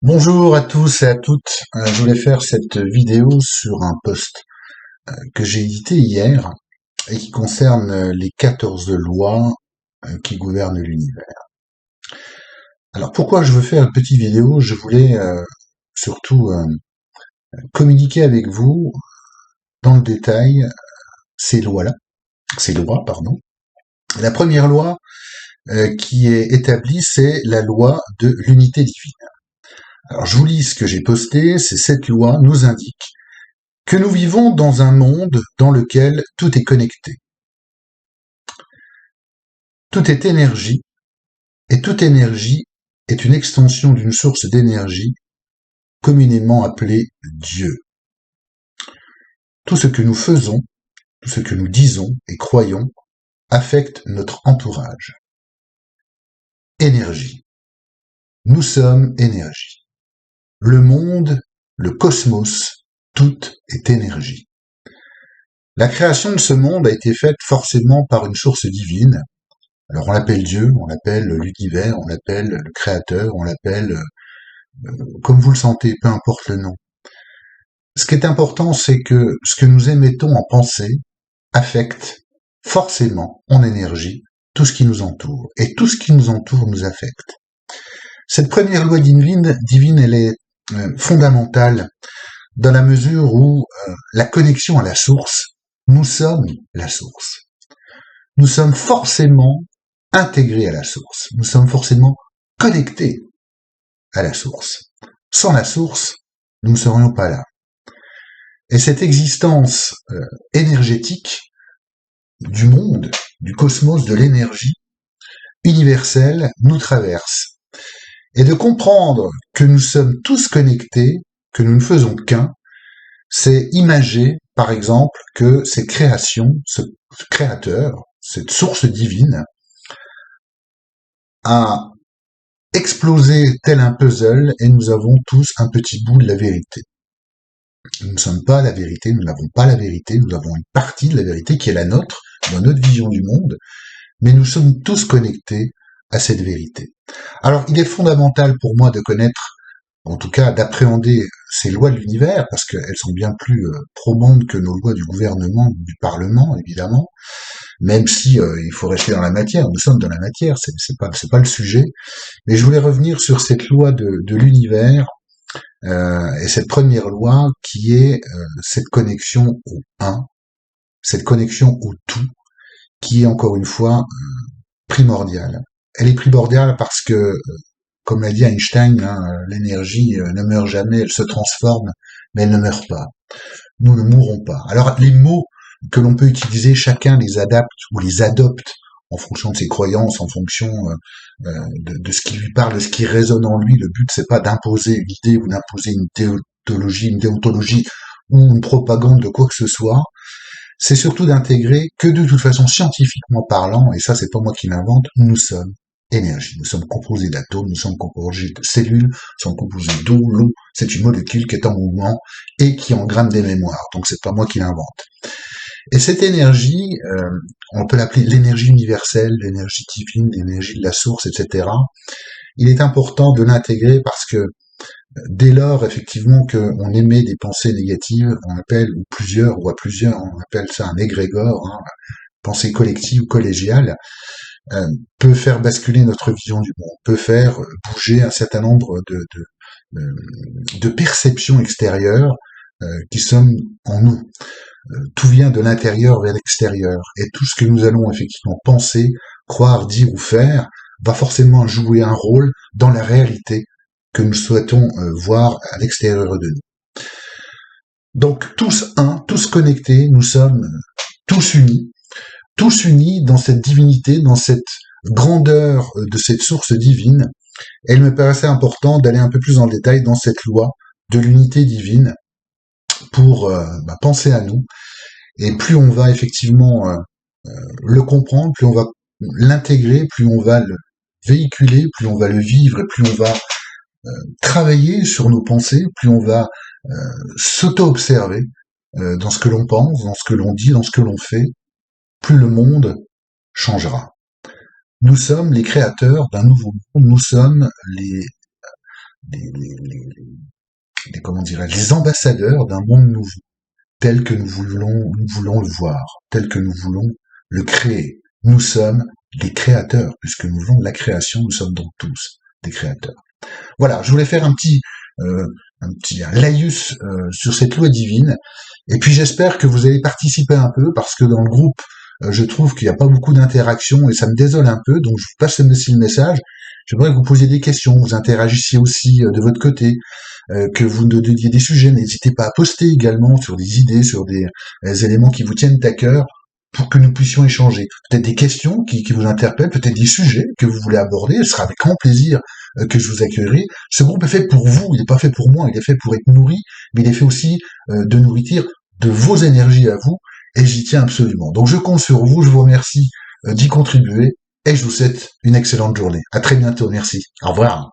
Bonjour à tous et à toutes. Je voulais faire cette vidéo sur un post que j'ai édité hier et qui concerne les 14 lois qui gouvernent l'univers. Alors pourquoi je veux faire une petite vidéo? Je voulais surtout communiquer avec vous dans le détail ces lois, pardon. La première loi qui est établie, c'est la loi de l'unité divine. Alors je vous lis ce que j'ai posté. Cette loi nous indique que nous vivons dans un monde dans lequel tout est connecté. Tout est énergie, et toute énergie est une extension d'une source d'énergie communément appelée Dieu. Tout ce que nous faisons, tout ce que nous disons et croyons affecte notre entourage. Énergie. Nous sommes énergie. Le monde, le cosmos, tout est énergie. La création de ce monde a été faite forcément par une source divine. Alors on l'appelle Dieu, on l'appelle l'univers, on l'appelle le créateur, on l'appelle comme vous le sentez, peu importe le nom. Ce qui est important, c'est que ce que nous émettons en pensée affecte forcément en énergie tout ce qui nous entoure. Et tout ce qui nous entoure nous affecte. Cette première loi divine, elle est fondamentale dans la mesure où la connexion à la source, nous sommes la source. Nous sommes forcément intégrés à la source. Nous sommes forcément connectés à la source. Sans la source, nous ne serions pas là. Et cette existence énergétique du monde, du cosmos, de l'énergie universelle nous traverse. Et de comprendre que nous sommes tous connectés, que nous ne faisons qu'un, c'est imager, par exemple, que cette création, ce créateur, cette source divine, a explosé tel un puzzle et nous avons tous un petit bout de la vérité. Nous ne sommes pas la vérité, nous n'avons pas la vérité, nous avons une partie de la vérité qui est la nôtre, dans notre vision du monde, mais nous sommes tous connectés à cette vérité. Alors, il est fondamental pour moi de connaître, en tout cas d'appréhender ces lois de l'univers, parce qu'elles sont bien plus probantes que nos lois du gouvernement, du Parlement, évidemment, même si il faut rester dans la matière, nous sommes dans la matière, c'est pas le sujet, mais je voulais revenir sur cette loi de l'univers, et cette première loi qui est cette connexion au un, cette connexion au tout, qui est encore une fois primordiale. Elle est primordiale parce que, comme l'a dit Einstein, l'énergie ne meurt jamais, elle se transforme, mais elle ne meurt pas. Nous ne mourrons pas. Alors les mots que l'on peut utiliser, chacun les adapte ou les adopte en fonction de ses croyances, en fonction de ce qui lui parle, de ce qui résonne en lui. Le but, c'est pas d'imposer une idée ou d'imposer une déontologie ou une propagande de quoi que ce soit. C'est surtout d'intégrer que de toute façon, scientifiquement parlant, et ça c'est pas moi qui l'invente, nous sommes énergie. Nous sommes composés d'atomes, nous sommes composés de cellules, nous sommes composés d'eau. L'eau, c'est une molécule qui est en mouvement et qui engramme des mémoires. Donc c'est pas moi qui l'invente. Et cette énergie, on peut l'appeler l'énergie universelle, l'énergie divine, l'énergie de la source, etc. Il est important de l'intégrer parce que dès lors, effectivement, qu'on émet des pensées négatives, on appelle, ou à plusieurs, on appelle ça un égrégore, pensée collective ou collégiale, peut faire basculer notre vision du monde, peut faire bouger un certain nombre de perceptions extérieures qui sont en nous. Tout vient de l'intérieur vers l'extérieur, et tout ce que nous allons effectivement penser, croire, dire ou faire va forcément jouer un rôle dans la réalité que nous souhaitons voir à l'extérieur de nous. Donc tous un, tous connectés, nous sommes tous unis dans cette divinité, dans cette grandeur de cette source divine. Et il me paraissait important d'aller un peu plus en détail dans cette loi de l'unité divine pour penser à nous. Et plus on va effectivement le comprendre, plus on va l'intégrer, plus on va le véhiculer, plus on va le vivre, et plus on va travailler sur nos pensées, plus on va s'auto-observer dans ce que l'on pense, dans ce que l'on dit, dans ce que l'on fait, plus le monde changera. Nous sommes les créateurs d'un nouveau monde, nous sommes comment dirais-je, les ambassadeurs d'un monde nouveau, tel que nous voulons le voir, tel que nous voulons le créer. Nous sommes les créateurs, puisque nous voulons la création, nous sommes donc tous des créateurs. Voilà, je voulais faire un laïus sur cette loi divine, et puis j'espère que vous allez participer un peu, parce que dans le groupe, je trouve qu'il n'y a pas beaucoup d'interaction, et ça me désole un peu, donc je vous passe aussi le message. J'aimerais que vous posiez des questions, vous interagissiez aussi de votre côté, que vous nous donniez des sujets. N'hésitez pas à poster également sur des idées, sur des éléments qui vous tiennent à cœur, pour que nous puissions échanger. Peut-être des questions qui vous interpellent, peut-être des sujets que vous voulez aborder. Ce sera avec grand plaisir que je vous accueillerai. Ce groupe est fait pour vous, il n'est pas fait pour moi, il est fait pour être nourri, mais il est fait aussi de nourriture de vos énergies à vous, et j'y tiens absolument. Donc je compte sur vous, je vous remercie d'y contribuer, et je vous souhaite une excellente journée. À très bientôt, merci. Au revoir.